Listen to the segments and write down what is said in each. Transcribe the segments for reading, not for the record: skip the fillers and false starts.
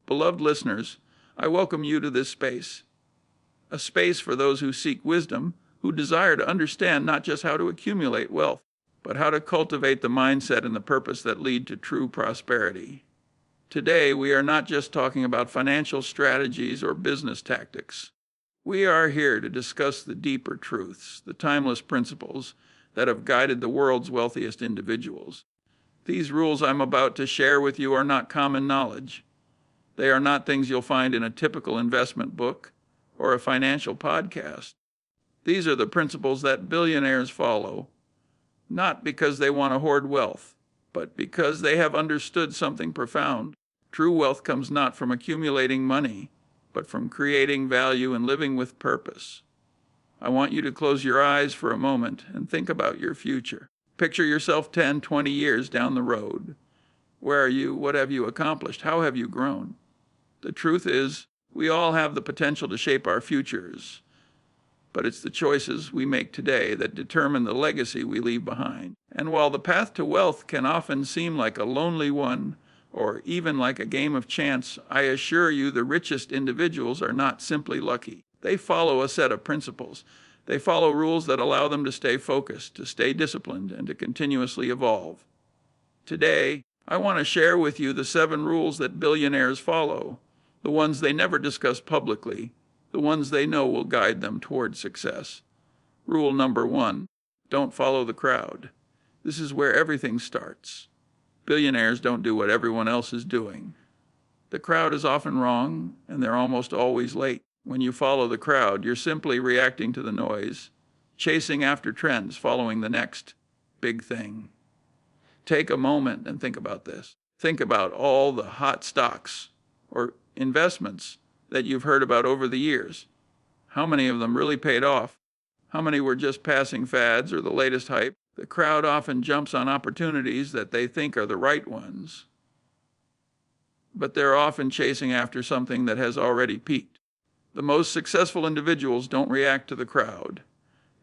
Beloved listeners, I welcome you to this space, a space for those who seek wisdom, who desire to understand not just how to accumulate wealth, but how to cultivate the mindset and the purpose that lead to true prosperity. Today, we are not just talking about financial strategies or business tactics. We are here to discuss the deeper truths, the timeless principles that have guided the world's wealthiest individuals. These rules I'm about to share with you are not common knowledge. They are not things you'll find in a typical investment book or a financial podcast. These are the principles that billionaires follow, not because they want to hoard wealth, but because they have understood something profound. True wealth comes not from accumulating money, but from creating value and living with purpose. I want you to close your eyes for a moment and think about your future. Picture yourself 10, 20 years down the road. Where are you? What have you accomplished? How have you grown? The truth is, we all have the potential to shape our futures, but it's the choices we make today that determine the legacy we leave behind. And while the path to wealth can often seem like a lonely one, or even like a game of chance, I assure you the richest individuals are not simply lucky. They follow a set of principles. They follow rules that allow them to stay focused, to stay disciplined, and to continuously evolve. Today, I want to share with you the 7 rules that billionaires follow, the ones they never discuss publicly, the ones they know will guide them toward success. Rule number 1, don't follow the crowd. This is where everything starts. Billionaires don't do what everyone else is doing. The crowd is often wrong, and they're almost always late. When you follow the crowd, you're simply reacting to the noise, chasing after trends, following the next big thing. Take a moment and think about this. Think about all the hot stocks or investments that you've heard about over the years. How many of them really paid off? How many were just passing fads or the latest hype? The crowd often jumps on opportunities that they think are the right ones, but they're often chasing after something that has already peaked. The most successful individuals don't react to the crowd.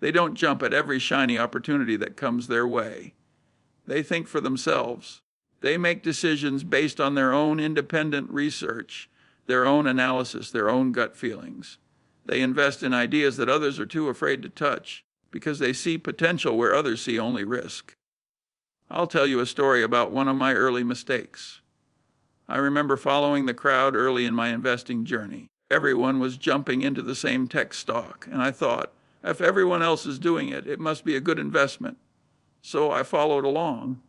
They don't jump at every shiny opportunity that comes their way. They think for themselves. They make decisions based on their own independent research, their own analysis, their own gut feelings. They invest in ideas that others are too afraid to touch because they see potential where others see only risk. I'll tell you a story about one of my early mistakes. I remember following the crowd early in my investing journey. Everyone was jumping into the same tech stock, and I thought, if everyone else is doing it, it must be a good investment. So I followed along.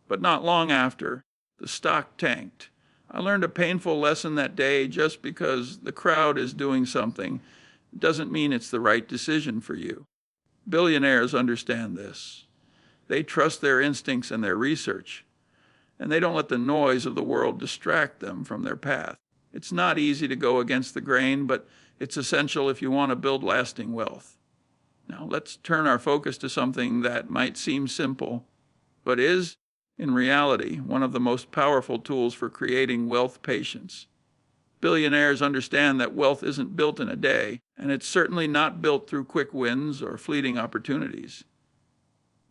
But not long after, the stock tanked. I learned a painful lesson that day. Just because the crowd is doing something doesn't mean it's the right decision for you. Billionaires understand this. They trust their instincts and their research, and they don't let the noise of the world distract them from their path. It's not easy to go against the grain, but it's essential if you want to build lasting wealth. Now, let's turn our focus to something that might seem simple, but is, in reality, one of the most powerful tools for creating wealth: patience. Billionaires understand that wealth isn't built in a day, and it's certainly not built through quick wins or fleeting opportunities.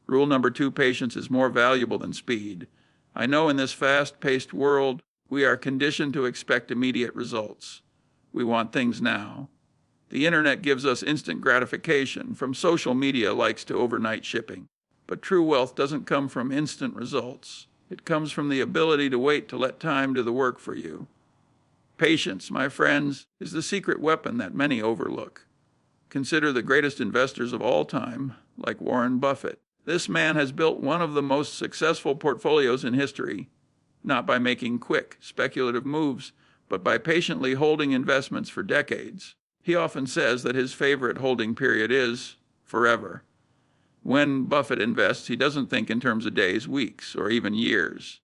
Rule number 2, patience is more valuable than speed. I know in this fast-paced world, we are conditioned to expect immediate results. We want things now. The internet gives us instant gratification, from social media likes to overnight shipping. But true wealth doesn't come from instant results. It comes from the ability to wait, to let time do the work for you. Patience, my friends, is the secret weapon that many overlook. Consider the greatest investors of all time, like Warren Buffett. This man has built one of the most successful portfolios in history, not by making quick, speculative moves, but by patiently holding investments for decades. He often says that his favorite holding period is forever. When Buffett invests, he doesn't think in terms of days, weeks, or even years.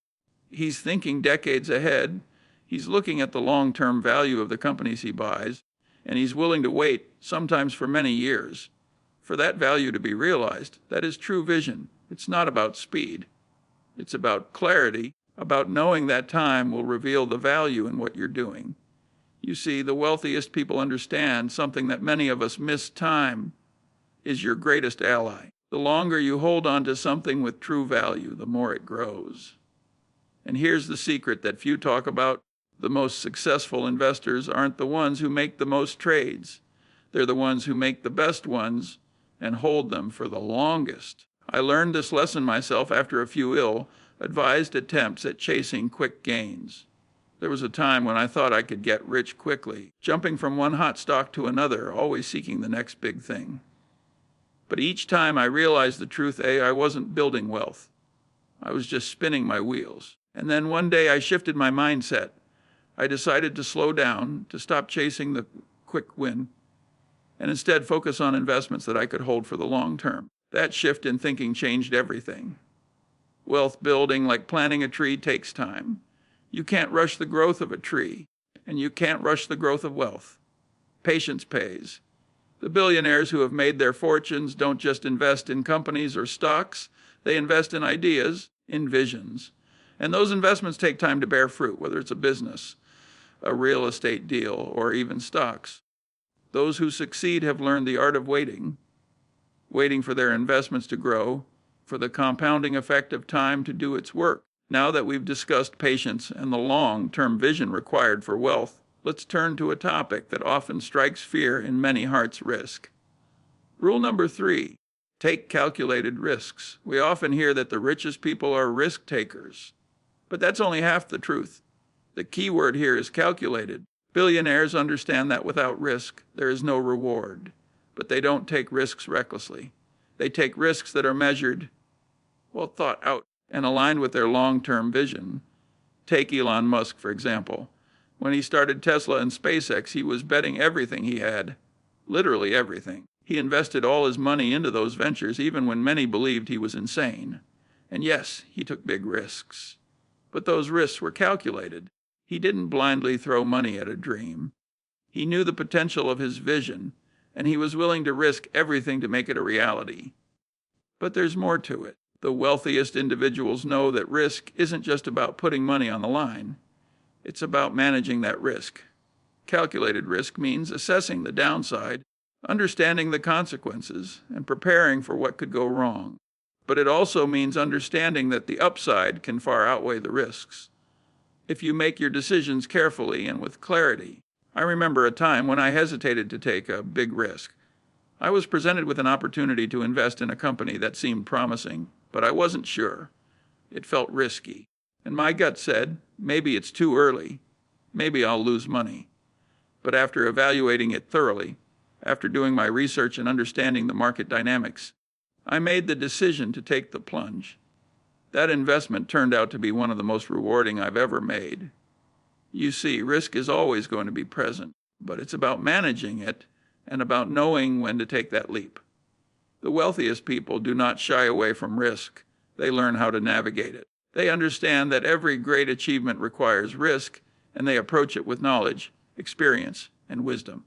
He's thinking decades ahead. He's looking at the long-term value of the companies he buys, and he's willing to wait, sometimes for many years, for that value to be realized. That is true vision. It's not about speed. It's about clarity, about knowing that time will reveal the value in what you're doing. You see, the wealthiest people understand something that many of us miss: time is your greatest ally. The longer you hold on to something with true value, the more it grows. And here's the secret that few talk about: The most successful investors aren't the ones who make the most trades. They're the ones who make the best ones and hold them for the longest. I learned this lesson myself after a few ill-advised attempts at chasing quick gains. There was a time when I thought I could get rich quickly, jumping from one hot stock to another, always seeking the next big thing. But each time I realized the truth, I wasn't building wealth. I was just spinning my wheels. And then one day I shifted my mindset. I decided to slow down, to stop chasing the quick win, and instead focus on investments that I could hold for the long term. That shift in thinking changed everything. Wealth building, like planting a tree, takes time. You can't rush the growth of a tree, and you can't rush the growth of wealth. Patience pays. The billionaires who have made their fortunes don't just invest in companies or stocks, they invest in ideas, in visions. And those investments take time to bear fruit, whether it's a business, a real estate deal, or even stocks. Those who succeed have learned the art of waiting for their investments to grow, for the compounding effect of time to do its work. Now that we've discussed patience and the long-term vision required for wealth, let's turn to a topic that often strikes fear in many hearts: risk. Rule number 3, take calculated risks. We often hear that the richest people are risk takers, but that's only half the truth. The key word here is calculated. Billionaires understand that without risk, there is no reward, but they don't take risks recklessly. They take risks that are measured, thought out, and aligned with their long-term vision. Take Elon Musk, for example. When he started Tesla and SpaceX, he was betting everything he had, literally everything. He invested all his money into those ventures, even when many believed he was insane. And yes, he took big risks. But those risks were calculated. He didn't blindly throw money at a dream. He knew the potential of his vision, and he was willing to risk everything to make it a reality. But there's more to it. The wealthiest individuals know that risk isn't just about putting money on the line. It's about managing that risk. Calculated risk means assessing the downside, understanding the consequences, and preparing for what could go wrong. But it also means understanding that the upside can far outweigh the risks, if you make your decisions carefully and with clarity. I remember a time when I hesitated to take a big risk. I was presented with an opportunity to invest in a company that seemed promising, but I wasn't sure. It felt risky. And my gut said, maybe it's too early. Maybe I'll lose money. But after evaluating it thoroughly, after doing my research and understanding the market dynamics, I made the decision to take the plunge. That investment turned out to be one of the most rewarding I've ever made. You see, risk is always going to be present, but it's about managing it and about knowing when to take that leap. The wealthiest people do not shy away from risk. They learn how to navigate it. They understand that every great achievement requires risk, and they approach it with knowledge, experience, and wisdom.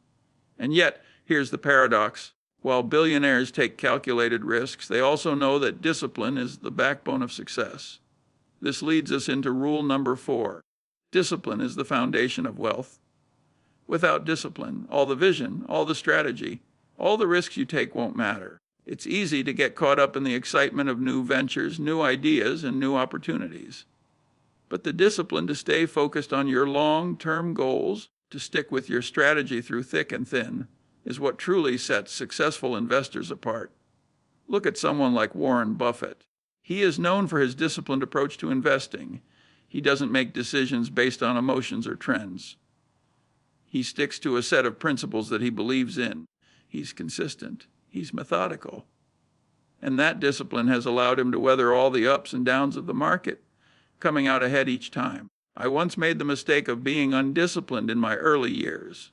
And yet, here's the paradox. While billionaires take calculated risks, they also know that discipline is the backbone of success. This leads us into rule number 4. Discipline is the foundation of wealth. Without discipline, all the vision, all the strategy, all the risks you take won't matter. It's easy to get caught up in the excitement of new ventures, new ideas, and new opportunities. But the discipline to stay focused on your long-term goals, to stick with your strategy through thick and thin, is what truly sets successful investors apart. Look at someone like Warren Buffett. He is known for his disciplined approach to investing. He doesn't make decisions based on emotions or trends. He sticks to a set of principles that he believes in. He's consistent. He's methodical. And that discipline has allowed him to weather all the ups and downs of the market, coming out ahead each time. I once made the mistake of being undisciplined in my early years.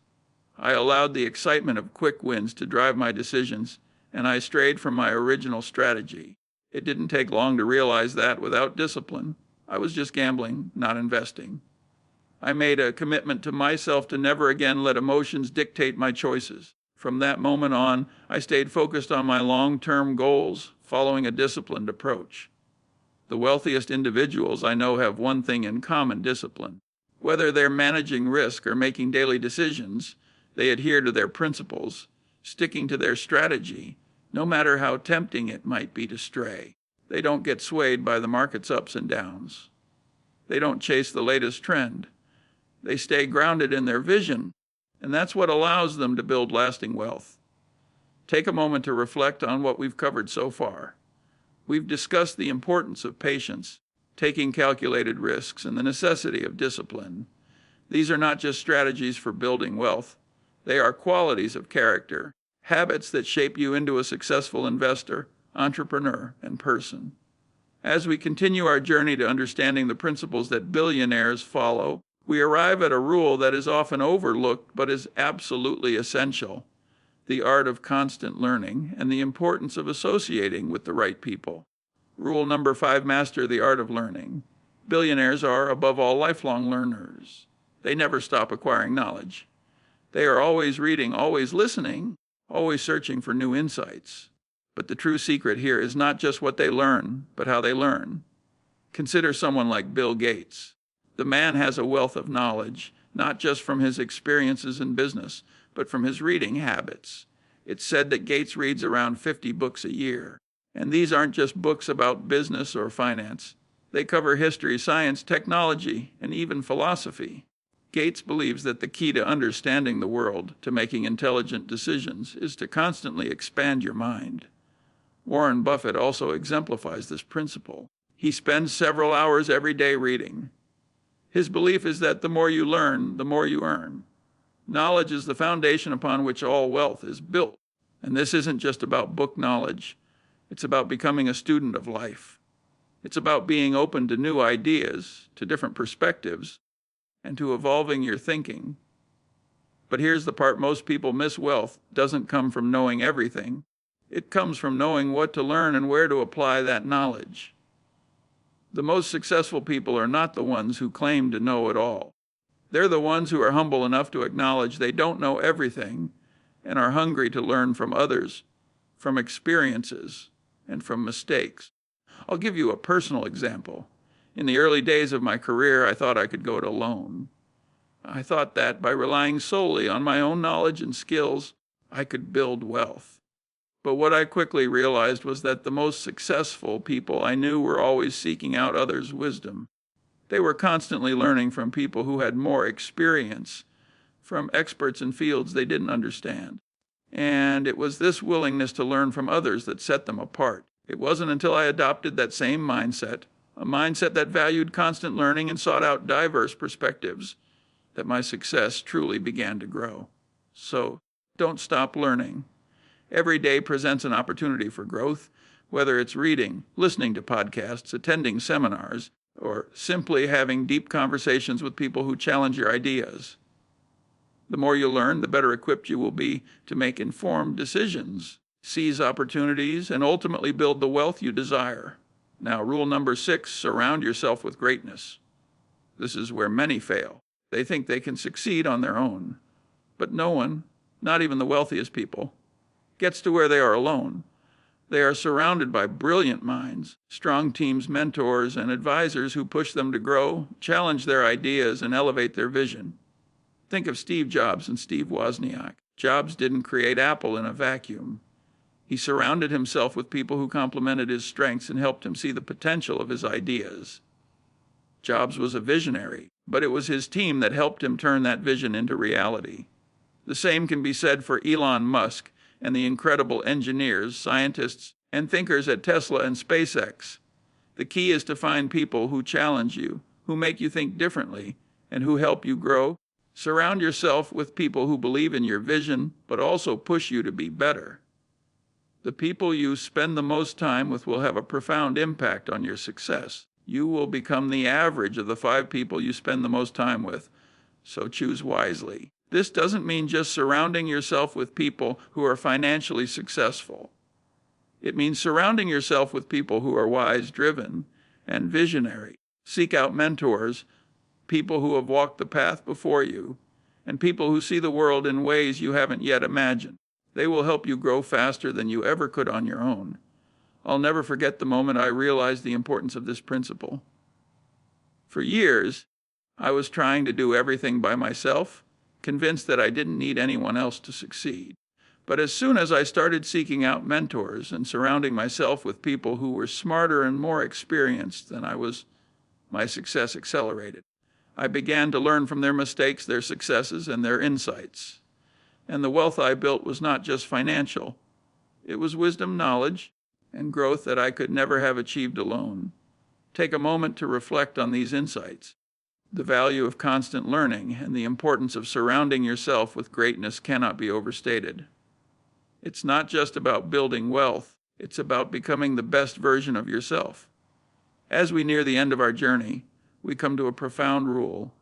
I allowed the excitement of quick wins to drive my decisions, and I strayed from my original strategy. It didn't take long to realize that without discipline, I was just gambling, not investing. I made a commitment to myself to never again let emotions dictate my choices. From that moment on, I stayed focused on my long-term goals, following a disciplined approach. The wealthiest individuals I know have one thing in common: discipline. Whether they're managing risk or making daily decisions, they adhere to their principles, sticking to their strategy, no matter how tempting it might be to stray. They don't get swayed by the market's ups and downs. They don't chase the latest trend. They stay grounded in their vision, and that's what allows them to build lasting wealth. Take a moment to reflect on what we've covered so far. We've discussed the importance of patience, taking calculated risks, and the necessity of discipline. These are not just strategies for building wealth. They are qualities of character, habits that shape you into a successful investor, entrepreneur, and person. As we continue our journey to understanding the principles that billionaires follow, we arrive at a rule that is often overlooked but is absolutely essential: the art of constant learning and the importance of associating with the right people. Rule number 5, master the art of learning. Billionaires are, above all, lifelong learners. They never stop acquiring knowledge. They are always reading, always listening, always searching for new insights. But the true secret here is not just what they learn, but how they learn. Consider someone like Bill Gates. The man has a wealth of knowledge, not just from his experiences in business, but from his reading habits. It's said that Gates reads around 50 books a year. And these aren't just books about business or finance. They cover history, science, technology, and even philosophy. Gates believes that the key to understanding the world, to making intelligent decisions, is to constantly expand your mind. Warren Buffett also exemplifies this principle. He spends several hours every day reading. His belief is that the more you learn, the more you earn. Knowledge is the foundation upon which all wealth is built. And this isn't just about book knowledge. It's about becoming a student of life. It's about being open to new ideas, to different perspectives, and to evolving your thinking. But here's the part most people miss: wealth doesn't come from knowing everything. It comes from knowing what to learn and where to apply that knowledge. The most successful people are not the ones who claim to know it all. They're the ones who are humble enough to acknowledge they don't know everything and are hungry to learn from others, from experiences, and from mistakes. I'll give you a personal example. In the early days of my career, I thought I could go it alone. I thought that by relying solely on my own knowledge and skills, I could build wealth. But what I quickly realized was that the most successful people I knew were always seeking out others' wisdom. They were constantly learning from people who had more experience, from experts in fields they didn't understand. And it was this willingness to learn from others that set them apart. It wasn't until I adopted that same mindset, a mindset that valued constant learning and sought out diverse perspectives, that my success truly began to grow. So, don't stop learning. Every day presents an opportunity for growth, whether it's reading, listening to podcasts, attending seminars, or simply having deep conversations with people who challenge your ideas. The more you learn, the better equipped you will be to make informed decisions, seize opportunities, and ultimately build the wealth you desire. Now, rule number 6, surround yourself with greatness. This is where many fail. They think they can succeed on their own. But no one, not even the wealthiest people, gets to where they are alone. They are surrounded by brilliant minds, strong teams, mentors, and advisors who push them to grow, challenge their ideas, and elevate their vision. Think of Steve Jobs and Steve Wozniak. Jobs didn't create Apple in a vacuum. He surrounded himself with people who complemented his strengths and helped him see the potential of his ideas. Jobs was a visionary, but it was his team that helped him turn that vision into reality. The same can be said for Elon Musk and the incredible engineers, scientists, and thinkers at Tesla and SpaceX. The key is to find people who challenge you, who make you think differently, and who help you grow. Surround yourself with people who believe in your vision, but also push you to be better. The people you spend the most time with will have a profound impact on your success. You will become the average of the 5 people you spend the most time with, so choose wisely. This doesn't mean just surrounding yourself with people who are financially successful. It means surrounding yourself with people who are wise, driven, and visionary. Seek out mentors, people who have walked the path before you, and people who see the world in ways you haven't yet imagined. They will help you grow faster than you ever could on your own. I'll never forget the moment I realized the importance of this principle. For years, I was trying to do everything by myself, convinced that I didn't need anyone else to succeed. But as soon as I started seeking out mentors and surrounding myself with people who were smarter and more experienced than I was, my success accelerated. I began to learn from their mistakes, their successes, and their insights. And the wealth I built was not just financial. It was wisdom, knowledge, and growth that I could never have achieved alone. Take a moment to reflect on these insights. The value of constant learning and the importance of surrounding yourself with greatness cannot be overstated. It's not just about building wealth, it's about becoming the best version of yourself. As we near the end of our journey, we come to a profound rule,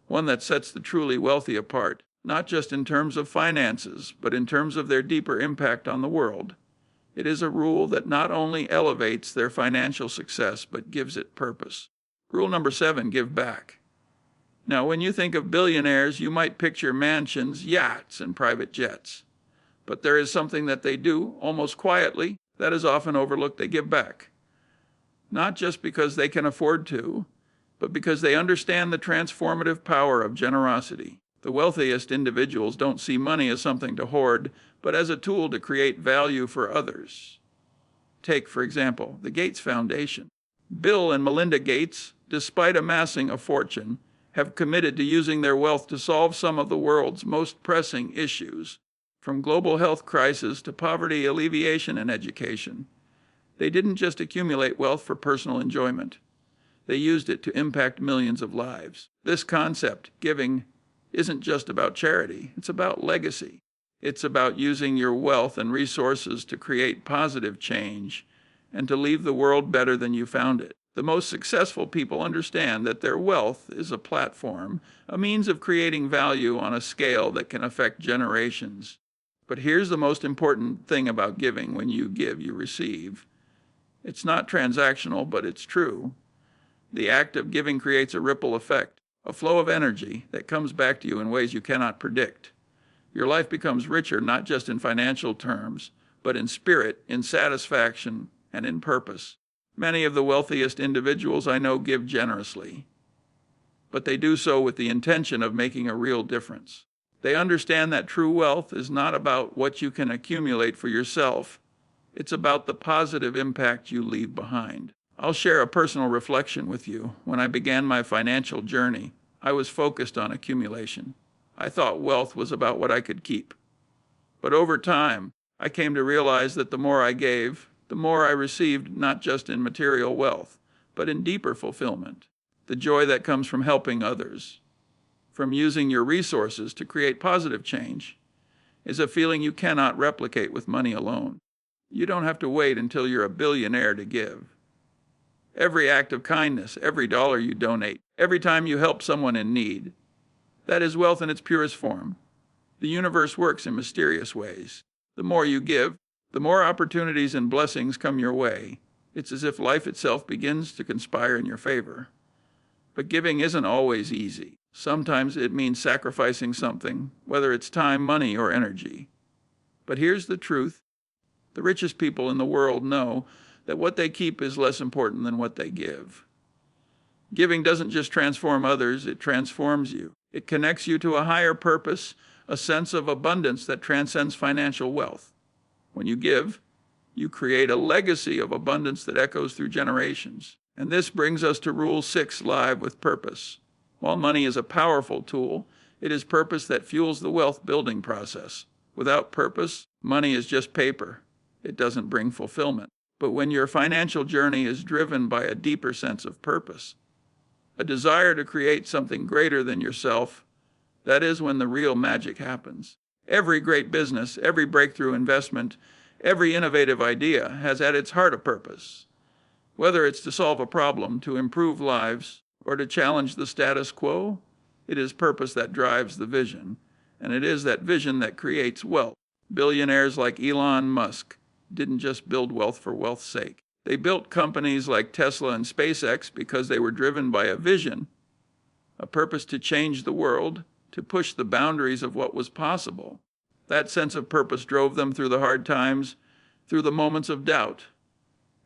one that sets the truly wealthy apart, not just in terms of finances, but in terms of their deeper impact on the world. It is a rule that not only elevates their financial success, but gives it purpose. Rule number 7, give back. Now, when you think of billionaires, you might picture mansions, yachts, and private jets. But there is something that they do, almost quietly, that is often overlooked. They give back. Not just because they can afford to, but because they understand the transformative power of generosity. The wealthiest individuals don't see money as something to hoard, but as a tool to create value for others. Take, for example, the Gates Foundation. Bill and Melinda Gates, despite amassing a fortune, have committed to using their wealth to solve some of the world's most pressing issues, from global health crisis to poverty alleviation and education. They didn't just accumulate wealth for personal enjoyment. They used it to impact millions of lives. This concept, giving, isn't just about charity. It's about legacy. It's about using your wealth and resources to create positive change and to leave the world better than you found it. The most successful people understand that their wealth is a platform, a means of creating value on a scale that can affect generations. But here's the most important thing about giving. When you give, you receive. It's not transactional, but it's true. The act of giving creates a ripple effect, a flow of energy that comes back to you in ways you cannot predict. Your life becomes richer, not just in financial terms, but in spirit, in satisfaction, and in purpose. Many of the wealthiest individuals I know give generously, but they do so with the intention of making a real difference. They understand that true wealth is not about what you can accumulate for yourself. It's about the positive impact you leave behind. I'll share a personal reflection with you. When I began my financial journey, I was focused on accumulation. I thought wealth was about what I could keep. But over time, I came to realize that the more I gave, the more I received, not just in material wealth, but in deeper fulfillment. The joy that comes from helping others, from using your resources to create positive change, is a feeling you cannot replicate with money alone. You don't have to wait until you're a billionaire to give. Every act of kindness, every dollar you donate, every time you help someone in need, that is wealth in its purest form. The universe works in mysterious ways. The more you give, the more opportunities and blessings come your way. It's as if life itself begins to conspire in your favor. But giving isn't always easy. Sometimes it means sacrificing something, whether it's time, money, or energy. But here's the truth. The richest people in the world know that what they keep is less important than what they give. Giving doesn't just transform others, it transforms you. It connects you to a higher purpose, a sense of abundance that transcends financial wealth. When you give, you create a legacy of abundance that echoes through generations. And this brings us to Rule 6, Live with Purpose. While money is a powerful tool, it is purpose that fuels the wealth building process. Without purpose, money is just paper. It doesn't bring fulfillment. But when your financial journey is driven by a deeper sense of purpose, a desire to create something greater than yourself, that is when the real magic happens. Every great business, every breakthrough investment, every innovative idea has at its heart a purpose. Whether it's to solve a problem, to improve lives, or to challenge the status quo, it is purpose that drives the vision, and it is that vision that creates wealth. Billionaires like Elon Musk didn't just build wealth for wealth's sake. They built companies like Tesla and SpaceX because they were driven by a vision, a purpose to change the world, to push the boundaries of what was possible. That sense of purpose drove them through the hard times, through the moments of doubt,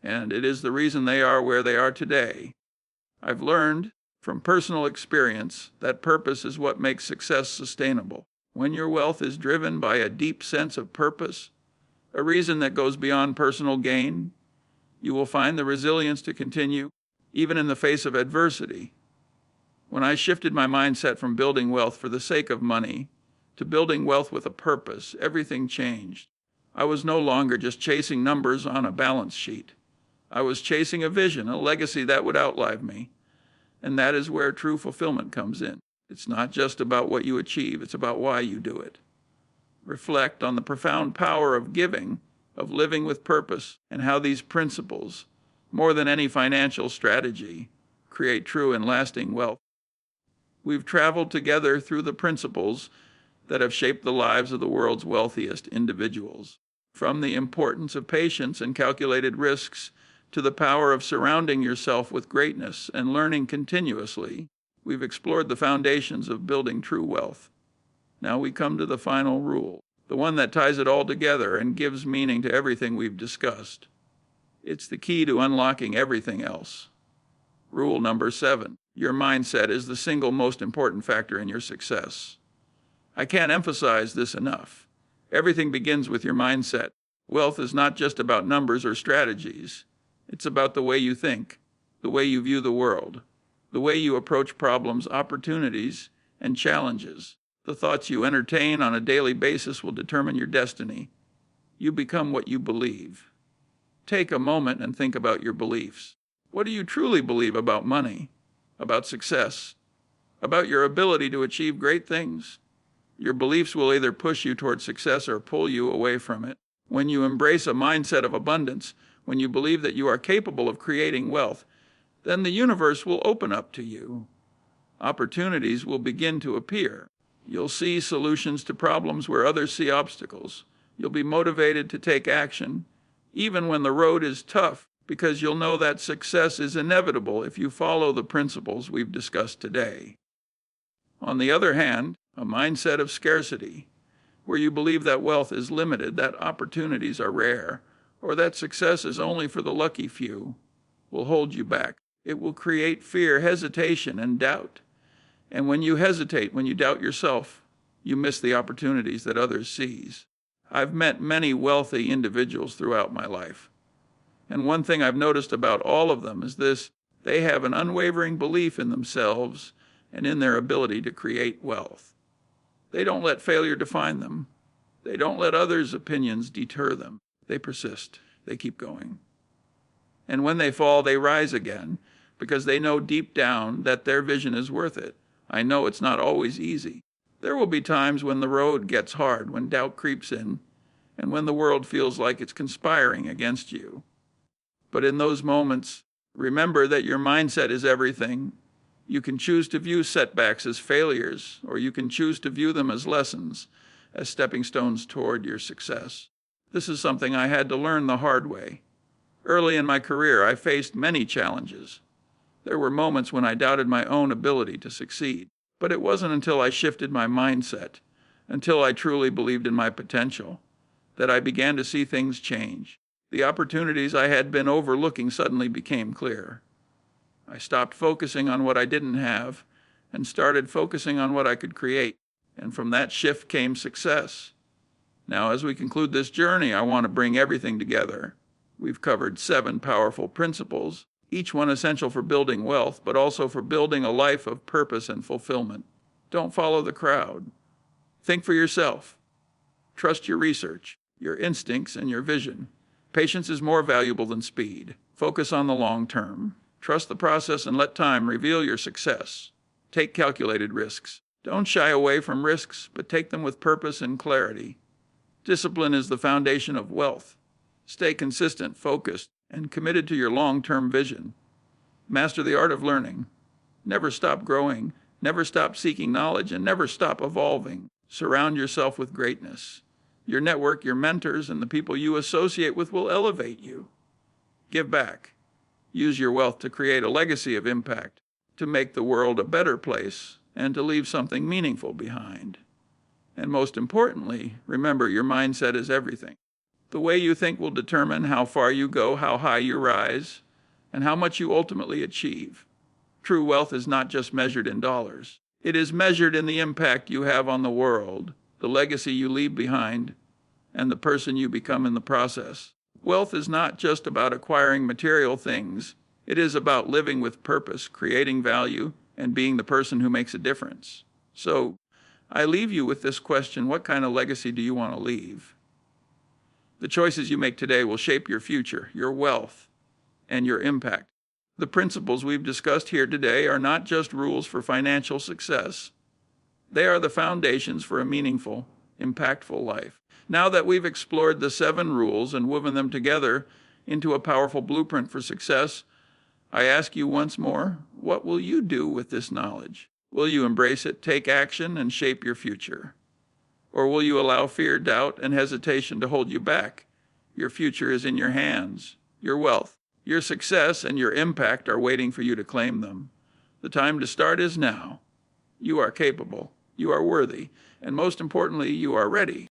and it is the reason they are where they are today. I've learned from personal experience that purpose is what makes success sustainable. When your wealth is driven by a deep sense of purpose, a reason that goes beyond personal gain, you will find the resilience to continue, even in the face of adversity. When I shifted my mindset from building wealth for the sake of money to building wealth with a purpose, everything changed. I was no longer just chasing numbers on a balance sheet. I was chasing a vision, a legacy that would outlive me. And that is where true fulfillment comes in. It's not just about what you achieve, it's about why you do it. Reflect on the profound power of giving, of living with purpose, and how these principles, more than any financial strategy, create true and lasting wealth. We've traveled together through the principles that have shaped the lives of the world's wealthiest individuals. From the importance of patience and calculated risks to the power of surrounding yourself with greatness and learning continuously, we've explored the foundations of building true wealth. Now we come to the final rule, the one that ties it all together and gives meaning to everything we've discussed. It's the key to unlocking everything else. Rule number 7. Your mindset is the single most important factor in your success. I can't emphasize this enough. Everything begins with your mindset. Wealth is not just about numbers or strategies. It's about the way you think, the way you view the world, the way you approach problems, opportunities, and challenges. The thoughts you entertain on a daily basis will determine your destiny. You become what you believe. Take a moment and think about your beliefs. What do you truly believe about money, about success, about your ability to achieve great things? Your beliefs will either push you toward success or pull you away from it. When you embrace a mindset of abundance, when you believe that you are capable of creating wealth, then the universe will open up to you. Opportunities will begin to appear. You'll see solutions to problems where others see obstacles. You'll be motivated to take action, even when the road is tough, because you'll know that success is inevitable if you follow the principles we've discussed today. On the other hand, a mindset of scarcity, where you believe that wealth is limited, that opportunities are rare, or that success is only for the lucky few, will hold you back. It will create fear, hesitation, and doubt. And when you hesitate, when you doubt yourself, you miss the opportunities that others seize. I've met many wealthy individuals throughout my life. And one thing I've noticed about all of them is this: they have an unwavering belief in themselves and in their ability to create wealth. They don't let failure define them. They don't let others' opinions deter them. They persist. They keep going. And when they fall, they rise again, because they know deep down that their vision is worth it. I know it's not always easy. There will be times when the road gets hard, when doubt creeps in, and when the world feels like it's conspiring against you. But in those moments, remember that your mindset is everything. You can choose to view setbacks as failures, or you can choose to view them as lessons, as stepping stones toward your success. This is something I had to learn the hard way. Early in my career, I faced many challenges. There were moments when I doubted my own ability to succeed. But it wasn't until I shifted my mindset, until I truly believed in my potential, that I began to see things change. The opportunities I had been overlooking suddenly became clear. I stopped focusing on what I didn't have and started focusing on what I could create. And from that shift came success. Now, as we conclude this journey, I want to bring everything together. We've covered 7 powerful principles, each one essential for building wealth, but also for building a life of purpose and fulfillment. Don't follow the crowd. Think for yourself. Trust your research, your instincts, and your vision. Patience is more valuable than speed. Focus on the long term. Trust the process and let time reveal your success. Take calculated risks. Don't shy away from risks, but take them with purpose and clarity. Discipline is the foundation of wealth. Stay consistent, focused, and committed to your long-term vision. Master the art of learning. Never stop growing, never stop seeking knowledge, and never stop evolving. Surround yourself with greatness. Your network, your mentors, and the people you associate with will elevate you. Give back. Use your wealth to create a legacy of impact, to make the world a better place, and to leave something meaningful behind. And most importantly, remember, your mindset is everything. The way you think will determine how far you go, how high you rise, and how much you ultimately achieve. True wealth is not just measured in dollars. It is measured in the impact you have on the world, the legacy you leave behind, and the person you become in the process. Wealth is not just about acquiring material things. It is about living with purpose, creating value, and being the person who makes a difference. So I leave you with this question: what kind of legacy do you want to leave? The choices you make today will shape your future, your wealth, and your impact. The principles we've discussed here today are not just rules for financial success. They are the foundations for a meaningful, impactful life. Now that we've explored the 7 rules and woven them together into a powerful blueprint for success, I ask you once more, what will you do with this knowledge? Will you embrace it, take action, and shape your future? Or will you allow fear, doubt, and hesitation to hold you back? Your future is in your hands. Your wealth, your success, and your impact are waiting for you to claim them. The time to start is now. You are capable, you are worthy, and most importantly, you are ready.